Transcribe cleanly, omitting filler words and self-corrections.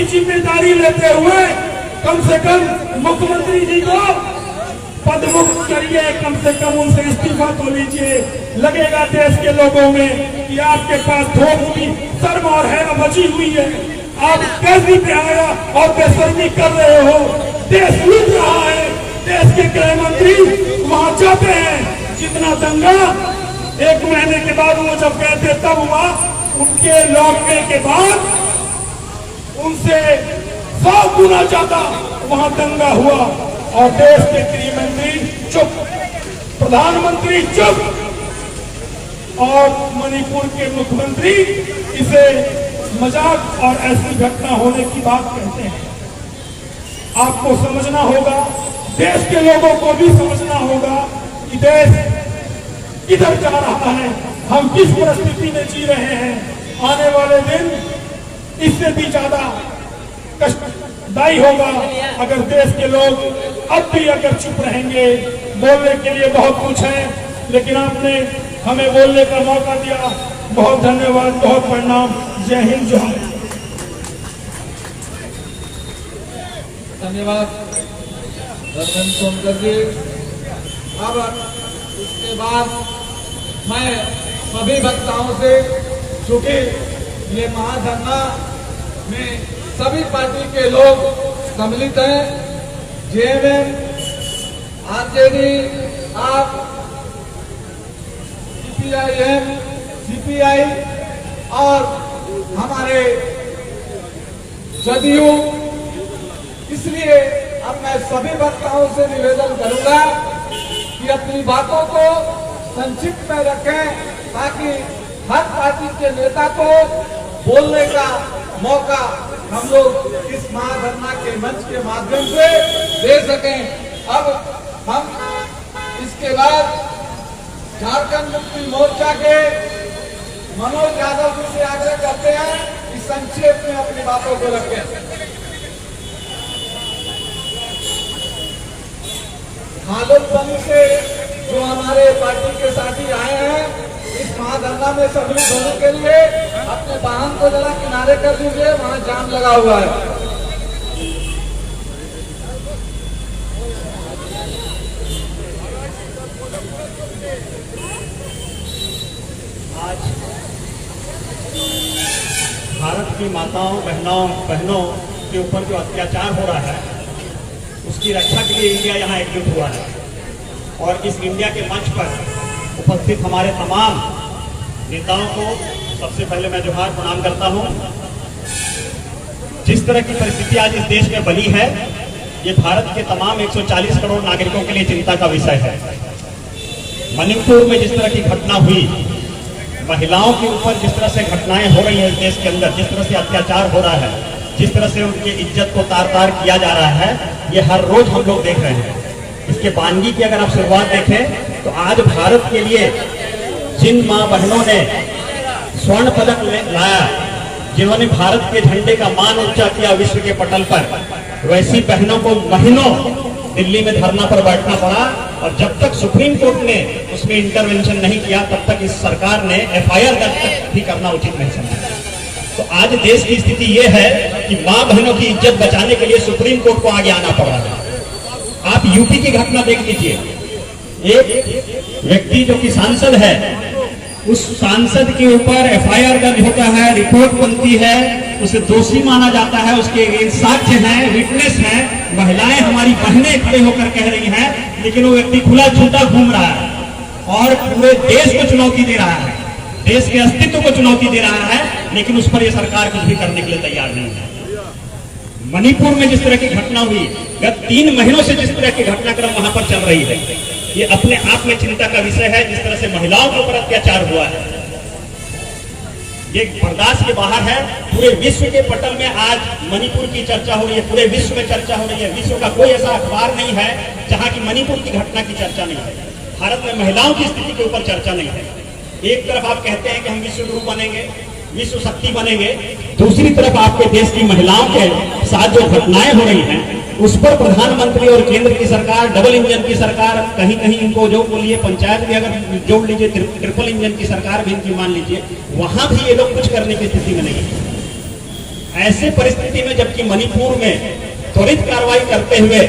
जिम्मेदारी लेते हुए कम से कम मुख्यमंत्री जी को पदमुक्त करिए, कम से कम उनसे इस्तीफा तो लीजिए। लगेगा देश के लोगों में कि आपके पास थोड़ी भी शर्म और हैया बची हुई है। आप कैसी बेहया और बेशर्मी कर रहे हो। देश लूट रहा है, देश के गृह मंत्री वहां जाते हैं। जितना दंगा 1 महीने के बाद वो जब गए थे तब हुआ, उनके लौटने के बाद उनसे 100 गुना ज्यादा वहां दंगा हुआ और देश के गृह मंत्री चुप, प्रधानमंत्री चुप और मणिपुर के मुख्यमंत्री इसे मजाक और ऐसी घटना होने की बात कहते हैं। आपको समझना होगा, देश के लोगों को भी समझना होगा कि देश किधर जा रहा है, हम किस परिस्थिति में जी रहे हैं। आने वाले दिन इससे भी ज्यादा कष्टदायी होगा अगर देश के लोग अब भी अगर चुप रहेंगे। बोलने के लिए बहुत कुछ है, लेकिन आपने हमें बोलने का मौका दिया। बहुत धन्यवाद, बहुत प्रणाम। जय हिंद, जय भारत। धन्यवाद दर्शन सोनकर जी। अब इसके बाद मैं सभी वक्ताओं से, चूंकि ये महाधरना में सभी पार्टी के लोग सम्मिलित हैं, जेएमएम, आरजेडी, आप, सीपीआईएम, सीपीआई और हमारे जदयू। इसलिए अब मैं सभी वक्ताओं से निवेदन करूंगा कि अपनी बातों को संक्षिप्त में रखें, ताकि हर पार्टी के नेता को बोलने का मौका हम लोग इस महाधरना के मंच के माध्यम से दे सकें। अब हम इसके बाद झारखंड मुक्ति मोर्चा के मनोज यादव जी से आग्रह करते हैं कि संक्षेप में अपनी बातों को रखें। हालतबंदी से जो हमारे पार्टी के साथी आए हैं, इस महाधरना में सम्मिलित होने के लिए अपने वाहन को जरा किनारे कर दीजिए, वहां जाम लगा हुआ है। आज भारत की माताओं बहनों के ऊपर जो अत्याचार हो रहा है, उसकी रक्षा के लिए इंडिया यहाँ एकजुट हुआ है। और इस इंडिया के मंच पर उपस्थित हमारे तमाम नेताओं को सबसे पहले मैं जोहार प्रणाम करता हूं। जिस तरह की परिस्थिति आज इस देश में बनी है, ये भारत के तमाम 140 करोड़ नागरिकों के लिए चिंता का विषय है। मणिपुर में जिस तरह की घटना हुई, महिलाओं के ऊपर जिस तरह से घटनाएं हो रही है इस देश के अंदर, जिस तरह से अत्याचार हो रहा है, जिस तरह से उनकी इज्जत को तार तार किया जा रहा है, ये हर रोज हम लोग देख रहे हैं। इसके बानगी की अगर आप शुरुआत देखें तो आज भारत के लिए जिन मां बहनों ने स्वर्ण पदक लाया, जिन्होंने भारत के झंडे का मान ऊंचा किया विश्व के पटल पर, वैसी बहनों को महीनों दिल्ली में धरना पर बैठना पड़ा। और जब तक सुप्रीम कोर्ट ने उसमें इंटरवेंशन नहीं किया, तब तक इस सरकार ने एफआईआर दर्ज भी करना उचित नहीं समझा। तो आज देश की स्थिति यह है कि मां बहनों की इज्जत बचाने के लिए सुप्रीम कोर्ट को आगे आना पड़ रहा है। आप यूपी की घटना देख लीजिए। एक व्यक्ति जो कि सांसद है, उस सांसद के ऊपर एफआईआर दर्ज होता है, रिपोर्ट बनती है, उसे दोषी माना जाता है, उसके साक्ष्य हैं, विटनेस हैं, महिलाएं हमारी बहनें खड़े होकर कह रही हैं, लेकिन वो व्यक्ति खुला छूटा घूम रहा है और पूरे देश को चुनौती दे रहा है, देश के अस्तित्व को चुनौती दे रहा है, लेकिन उस पर यह सरकार कुछ भी करने के लिए तैयार नहीं है। मणिपुर में जिस तरह की घटना हुई, गत 3 महीनों से जिस तरह की घटनाक्रम वहां पर चल रही है, ये अपने आप में चिंता का विषय है। जिस तरह से महिलाओं के ऊपर अत्याचार हुआ है, ये बर्दाश्त के बाहर है। पूरे विश्व के पटल में आज मणिपुर की चर्चा हो रही है, पूरे विश्व में चर्चा हो रही है। विश्व का कोई ऐसा अखबार नहीं है जहां की मणिपुर की घटना की चर्चा नहीं है। भारत में महिलाओं की स्थिति के ऊपर चर्चा नहीं है। एक तरफ आप कहते हैं कि हम विश्व गुरु बनेंगे, विश्व शक्ति बनेंगे, दूसरी तरफ आपके देश की महिलाओं के साथ जो घटनाएं हो रही हैं, उस पर प्रधानमंत्री और केंद्र की सरकार, डबल इंजन की सरकार, कहीं कहीं इनको जो बोलिए पंचायत भी अगर जोड़ लीजिए, ट्रिपल इंजन की सरकार भी इनकी मान लीजिए, वहां भी ये लोग कुछ करने की स्थिति में नहीं है। ऐसे परिस्थिति में जबकि मणिपुर में त्वरित कार्रवाई करते हुए